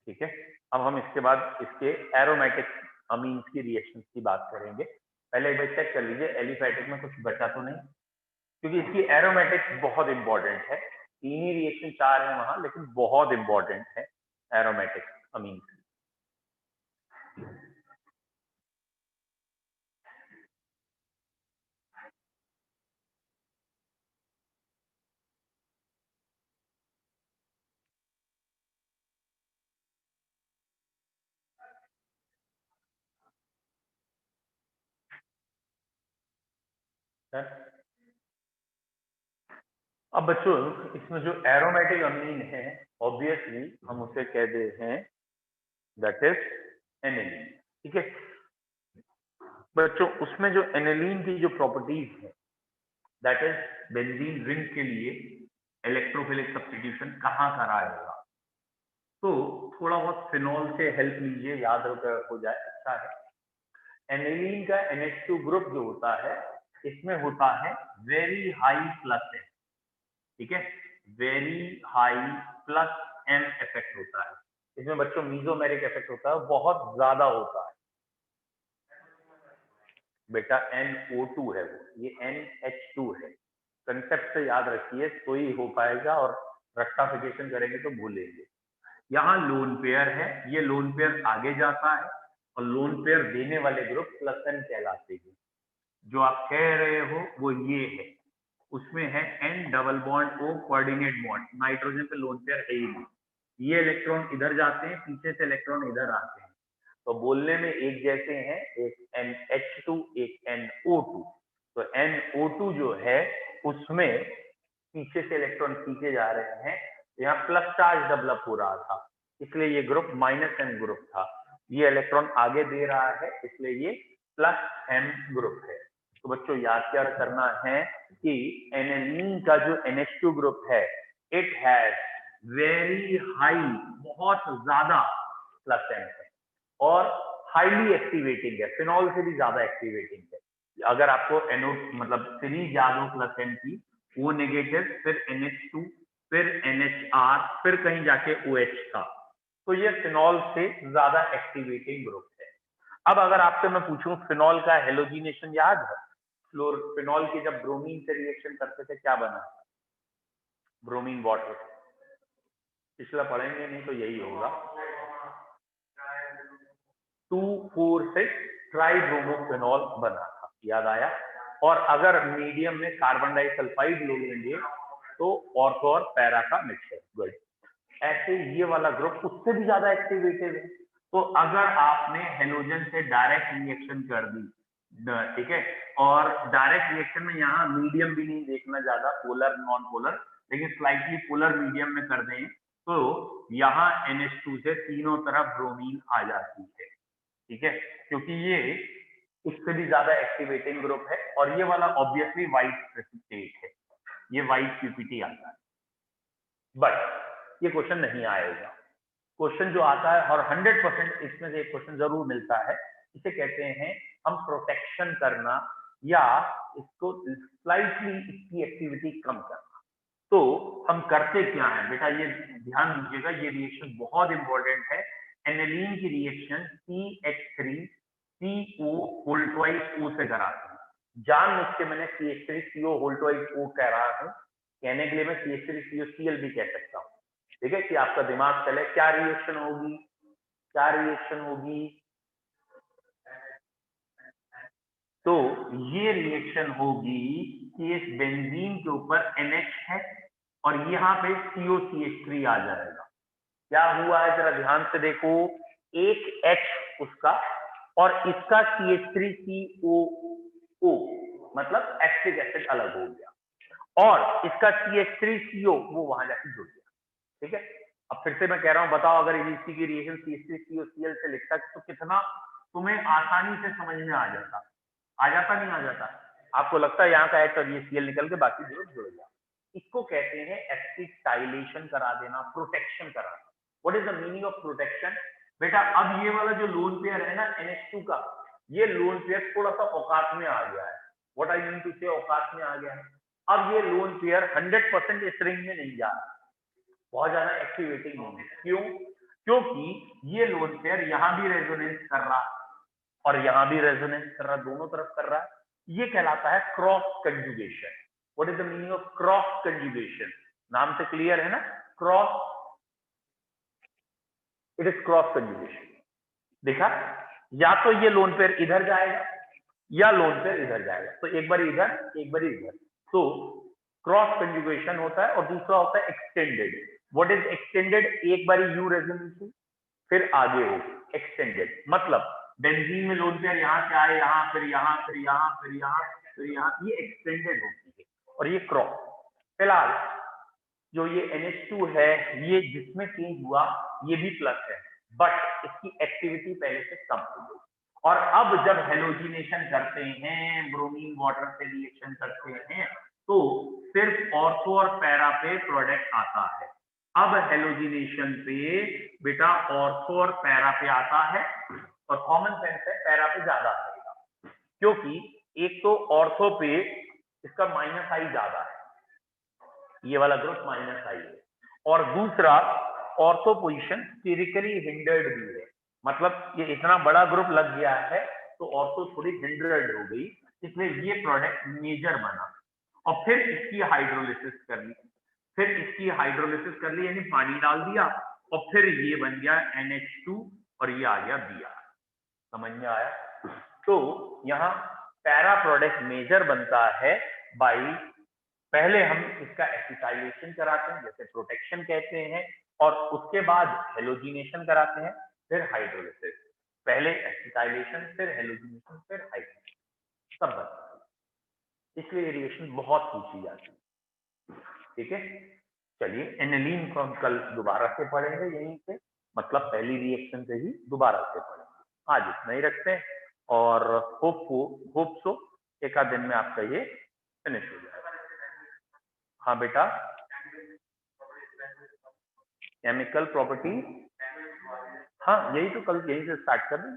ठीक है। अब हम इसके बाद इसके एरोमेटिक अमीन्स की रिएक्शन की बात करेंगे। पहले एक बार चेक कर लीजिए एलिफैटिक में कुछ बचा तो नहीं, क्योंकि इसकी एरोमेटिक बहुत इंपॉर्टेंट है, 3 ही रिएक्शन 4 है वहां, लेकिन बहुत इंपॉर्टेंट है एरोमेटिक अमीन्स। अब बच्चों इसमें जो एरोमेटिक अमीन है ऑब्वियसली हम उसे कहते हैं दैट इज एनिलीन, ठीक है। बच्चों उसमें जो एनिलीन की जो प्रॉपर्टीज है दैट इज बेंजीन रिंग के लिए इलेक्ट्रोफिलिक सब्स्टिट्यूशन कहाँ कराएगा, तो थोड़ा बहुत फिनॉल से हेल्प लीजिए, याद हो जाए अच्छा है। एनिलीन का NH2 ग्रुप जो होता है इसमें होता है वेरी हाई प्लस एन, ठीक है, very high plus an effect होता है इसमें बच्चों, मीजोमेरिक इफेक्ट होता है, बहुत ज्यादा होता है बेटा, NO2 है वो, ये NH2 है, कंसेप्ट से याद रखिए तो ही हो पाएगा, और रेक्टिफिकेशन करेंगे तो भूलेंगे। यहाँ लोन पेयर है, ये लोन पेयर आगे जाता है और लोन पेयर देने वाले ग्रुप प्लस एन कहलाते हैं, जो आप कह रहे हो वो ये है, उसमें है N double bond O coordinate bond, nitrogen पे लोन पेयर है ही नहीं, ये इलेक्ट्रॉन इधर जाते हैं, पीछे से इलेक्ट्रॉन इधर आते हैं, तो बोलने में एक जैसे हैं, एक NH2 एक NO2, तो NO2 जो है उसमें पीछे से इलेक्ट्रॉन खींचे जा रहे हैं, यहाँ प्लस चार्ज डेवलप हो रहा था, इसलिए ये ग्रुप -N ग्रुप था, ये इलेक्ट्रॉन आगे दे रहा है इसलिए ये +M ग्रुप है। तो बच्चों याद क्या करना है कि एनिलीन का जो NH2 ग्रुप है इट हैज वेरी हाई, बहुत ज्यादा +M है, और हाईली एक्टिवेटिंग है, फिनॉल से भी ज्यादा एक्टिवेटिंग है। अगर आपको NO मतलब सीरीज याद हो +N की, वो नेगेटिव, फिर NH2, फिर NHR, फिर कहीं जाके OH था, तो ये फिनॉल से ज्यादा एक्टिवेटिंग ग्रुप है। अब अगर आपसे मैं पूछूं फिनॉल का हेलोजिनेशन याद है, फिनॉल की जब ब्रोमीन से रिएक्शन करते थे क्या बना, ब्रोमीन वाटर, पिछला पढ़ेंगे नहीं तो यही होगा। 2,4,6 ट्राइब्रोमोफेनॉल बना था, याद आया। और अगर मीडियम में कार्बन डाइसल्फाइड ले लेंगे तो ऑर्थो और पैरा का मिक्सचर। गुड। ऐसे ये वाला ग्रुप उससे भी ज्यादा एक्टिवेटेड है। तो अगर आपने हेलोजन से डायरेक्ट रिएक्शन कर दी, ठीक है, और डायरेक्ट रिएक्शन में यहाँ मीडियम भी नहीं देखना ज्यादा, पोलर नॉन पोलर, लेकिन स्लाइटली पोलर मीडियम में कर दें तो यहाँ NH2 से तीनों तरफ ब्रोमीन आ जाती है, ठीक है, क्योंकि ये उससे भी ज्यादा एक्टिवेटिंग ग्रुप है। और ये वाला ऑब्वियसली वाइट प्रेसिपिटेट है, ये वाइट पीपीटी आता है। बट ये क्वेश्चन नहीं आएगा। क्वेश्चन जो आता है और 100% इसमें से एक क्वेश्चन जरूर मिलता है, इसे कहते हैं हम प्रोटेक्शन करना या इसको स्लाइटली इसकी एक्टिविटी कम करना। तो हम करते क्या है बेटा, ये ध्यान दीजिएगा, ये रिएक्शन बहुत इंपॉर्टेंट है। एनिलीन की reaction CH3CO whole twice O से कराते हैं। जानबूझ के मैंने CH3CO होल ट्वाइस O कह रहा हूं, कहने के लिए मैं CH3COCl भी कह सकता हूँ, ठीक है, कि आपका दिमाग चले। क्या रिएक्शन होगी, क्या रिएक्शन होगी? तो ये रिएक्शन होगी कि इस बेंजीन के ऊपर NH है और यहाँ पे COCH3 आ जाएगा। क्या हुआ है जरा ध्यान से देखो, एक H उसका और इसका CH3COO, मतलब एसिटिक एसिड अलग हो गया, और इसका CH3CO वो वहां जाके जुड़ गया, ठीक है। अब फिर से मैं कह रहा हूं, बताओ अगर इसी की रिएक्शन CH3COCl से लिखता तो कितना तुम्हें आसानी से समझ में आ जाता, नहीं आ जाता? आपको लगता है यहाँ का H और ये Cl निकल के बाकी जो जुड़ गया। इसको कहते हैं एक्सिटाइलेशन करा देना, प्रोटेक्शन कराना। What is the meaning of protection? बेटा अब ये वाला जो लोन पेयर है ना NH2 का, ये लोन पेयर थोड़ा सा औकात में आ गया है। व्हाट आई मीन टू से औकात में आ गया है। अब ये लोन पेयर 100% इस रिंग में नहीं जा रहा, बहुत ज्यादा एक्टिवेटिंग नहीं है। क्यों? क्योंकि ये लोन पेयर यहाँ भी रेजोनेंस कर रहा है और यहाँ भी रेजोनेंस कर रहा है, दोनों तरफ कर रहा है। ये कहलाता है cross conjugation. What is the meaning of cross conjugation? नाम से क्लियर है ना, cross, it is cross conjugation. देखा, या तो ये लोन पेयर इधर जाएगा या लोन पेयर इधर जाएगा, तो एक बार इधर एक बार इधर, तो क्रॉस कंजुगेशन होता है। और दूसरा होता है एक्सटेंडेड। What is extended? एक बार यू रेजोनेंस फिर आगे हो, एक्सटेंडेड मतलब बेंजीन में लोन पेयर यहाँ से आए, यहाँ फिर यहाँ फिर यहाँ फिर यहाँ फिर यहाँ, ये एक्सटेंडेड होती है। और ये क्रॉस, फिलहाल जो ये NH2 है, ये जिसमें चेंज हुआ ये भी प्लस है, बट इसकी एक्टिविटी पहले से कम हो गई। और अब जब हेलोजिनेशन करते हैं, ब्रोमीन वाटर से रिएक्शन करते हैं, तो सिर्फ ऑर्थो और पैरा पे प्रोडक्ट आता है। अब हेलोजिनेशन पे बेटा ऑर्थो और पैरा पे आता है, और कॉमन सेंस है पैरा पे ज्यादा आएगा, क्योंकि एक तो ऑर्थो पे इसका -I ज्यादा है, ये वाला ग्रुप -I है, और दूसरा ऑर्थो पोजीशन स्टेरिकली हिंडर्ड भी है, मतलब ये इतना बड़ा ग्रुप लग गया है तो ऑर्थो थोड़ी हिंडर्ड हो गई, इसलिए ये प्रोडक्ट मेजर बना। और फिर इसकी हाइड्रोलिसिस कर ली, यानी पानी डाल दिया, और फिर ये बन गया NH2 और ये आ गया Br। समझ में आया? तो यहाँ पैरा प्रोडक्ट मेजर बनता है बाई, पहले हम इसका एसिटाइलेशन कराते हैं, जैसे प्रोटेक्शन कहते हैं, और उसके बाद हेलोजिनेशन कराते हैं, फिर हाइड्रोलिसिस। पहले एसिटाइलेशन, फिर हेलोजिनेशन, फिर हाइड्रोलिसिस, सब बनता है। इसलिए रिएक्शन बहुत पूछी जाती है, ठीक है। चलिए, एनिलीन को हम कल दोबारा से पढ़ेंगे यहीं से, मतलब पहली रिएक्शन से ही दोबारा से पढ़ेंगे। आज इतना ही रखते हैं, और होप सो एक आध दिन में आपका ये फिनिश हो जाएगा। हाँ बेटा, केमिकल प्रॉपर्टी, हाँ यही तो कल यहीं से स्टार्ट कर दें।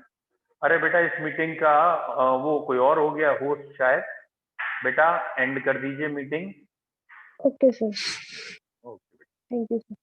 अरे बेटा इस मीटिंग का वो कोई और हो गया होस्ट शायद, बेटा एंड कर दीजिए meeting. Okay sir, okay, thank you sir.